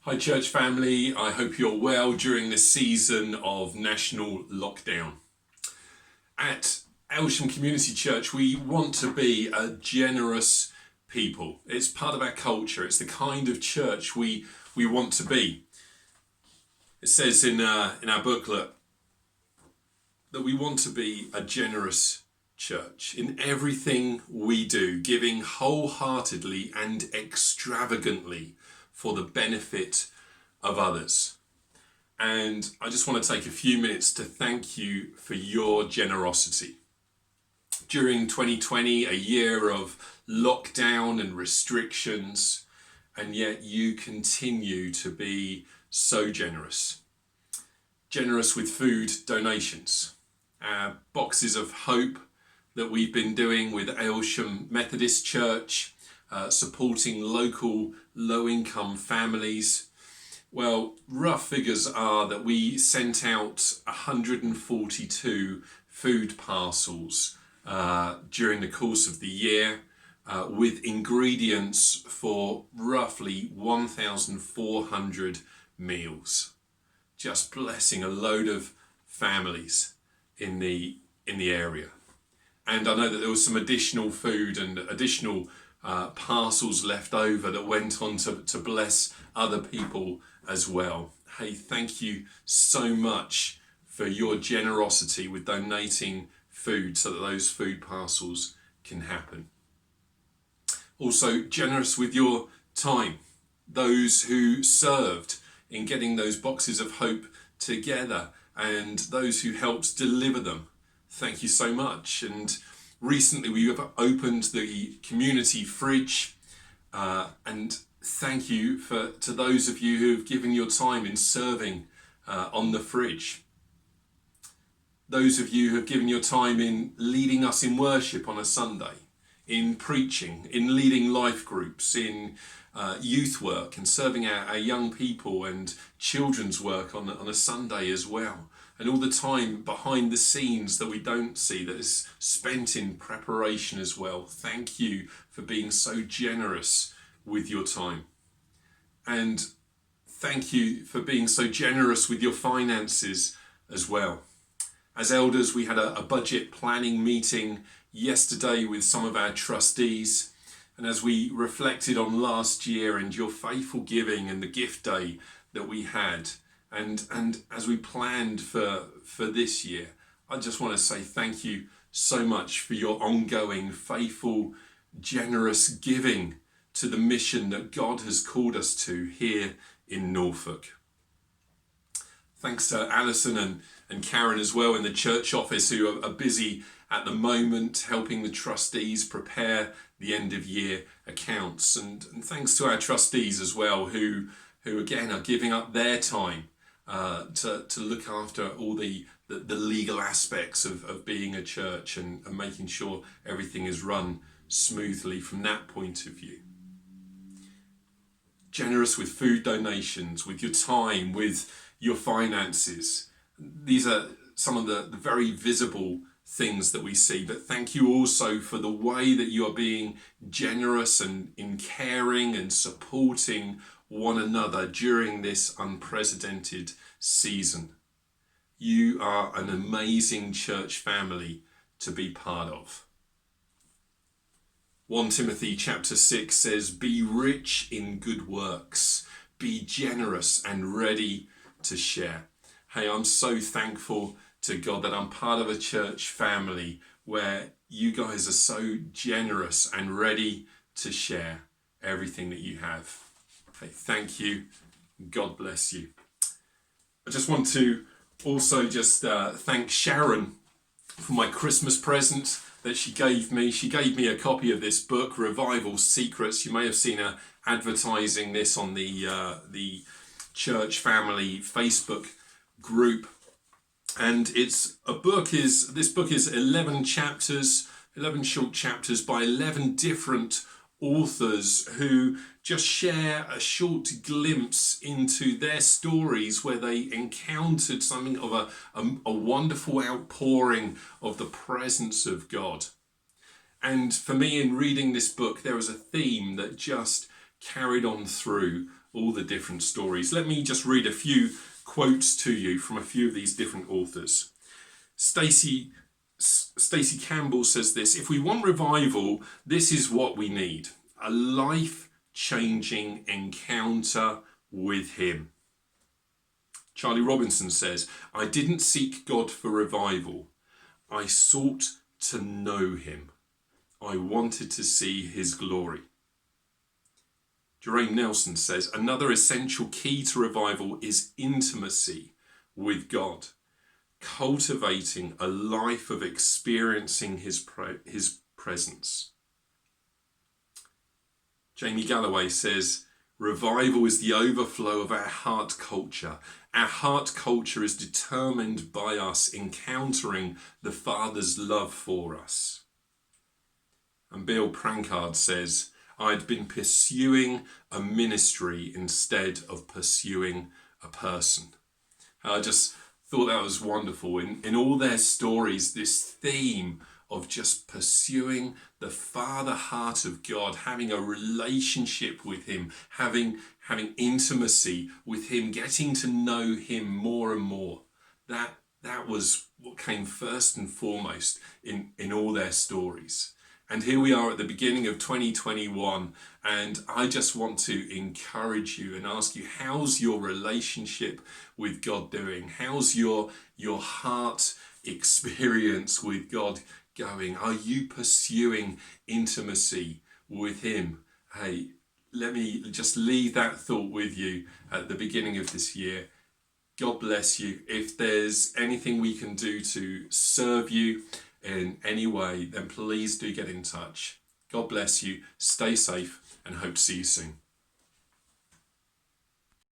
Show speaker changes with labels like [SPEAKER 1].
[SPEAKER 1] Hi church family, I hope you're well during this season of national lockdown. At Aylsham Community Church, we want to be a generous people. It's part of our culture, it's the kind of church we want to be. It says in our booklet that we want to be a generous church in everything we do, giving wholeheartedly and extravagantly for the benefit of others. And I just want to take a few minutes to thank you for your generosity. During 2020, a year of lockdown and restrictions, and yet you continue to be so generous. Generous with food donations. Our boxes of hope that we've been doing with Aylsham Methodist Church, supporting local low-income families. Well, rough figures are that we sent out 142 food parcels during the course of the year with ingredients for roughly 1,400 meals. Just blessing a load of families in the area. And I know that there was some additional food and additional parcels left over that went on to bless other people as well. Hey, thank you so much for your generosity with donating food so that those food parcels can happen. Also, generous with your time. Those who served in getting those boxes of hope together and those who helped deliver them. Thank you so much. And recently we have opened the community fridge and thank you to those of you who have given your time in serving on the fridge. Those of you who have given your time in leading us in worship on a Sunday, in preaching, in leading life groups, in youth work and serving our young people and children's work on a Sunday as well. And all the time behind the scenes that we don't see that is spent in preparation as well. Thank you for being so generous with your time. And thank you for being so generous with your finances as well. As elders, we had a budget planning meeting yesterday with some of our trustees. And as we reflected on last year and your faithful giving and the gift day that we had, and as we planned for this year, I just want to say thank you so much for your ongoing, faithful, generous giving to the mission that God has called us to here in Norfolk. Thanks to Alison and Karen as well in the church office who are busy at the moment helping the trustees prepare the end of year accounts. And thanks to our trustees as well who again are giving up their time to look after all the legal aspects of being a church and making sure everything is run smoothly from that point of view. Generous with food donations, with your time, with your finances. These are some of the very visible things that we see, but thank you also for the way that you are being generous and in caring and supporting one another during this unprecedented season. You are an amazing church family to be part of. 1 Timothy chapter 6 says, "Be rich in good works, be generous and ready to share." Hey, I'm so thankful to God that I'm part of a church family where you guys are so generous and ready to share everything that you have. Hey, thank you. God bless you. I just want to also just thank Sharon for my Christmas present that she gave me. She gave me a copy of this book, Revival Secrets. You may have seen her advertising this on the church family Facebook group. And this book is 11 chapters, 11 short chapters by 11 different authors who just share a short glimpse into their stories where they encountered something of a wonderful outpouring of the presence of God. And for me, in reading this book, there was a theme that just carried on through all the different stories. Let me just read a few quotes to you from a few of these different authors. Stacey Campbell says this: if we want revival, this is what we need. A life-changing encounter with him. Charlie Robinson says, I didn't seek God for revival. I sought to know him. I wanted to see his glory. Jermaine Nelson says, another essential key to revival is intimacy with God, cultivating a life of experiencing his presence. Jamie Galloway says, revival is the overflow of our heart culture. Our heart culture is determined by us encountering the Father's love for us. And Bill Prankard says, I'd been pursuing a ministry instead of pursuing a person. I just thought that was wonderful. In all their stories, this theme of just pursuing the Father heart of God, having a relationship with him, having intimacy with him, getting to know him more and more. That was what came first and foremost in all their stories. And here we are at the beginning of 2021, and I just want to encourage you and ask you, how's your relationship with God doing? How's your heart experience with God going? Are you pursuing intimacy with him? Hey, let me just leave that thought with you at the beginning of this year. God bless you. If there's anything we can do to serve you in any way, then please do get in touch. God bless you. Stay safe and hope to see you soon.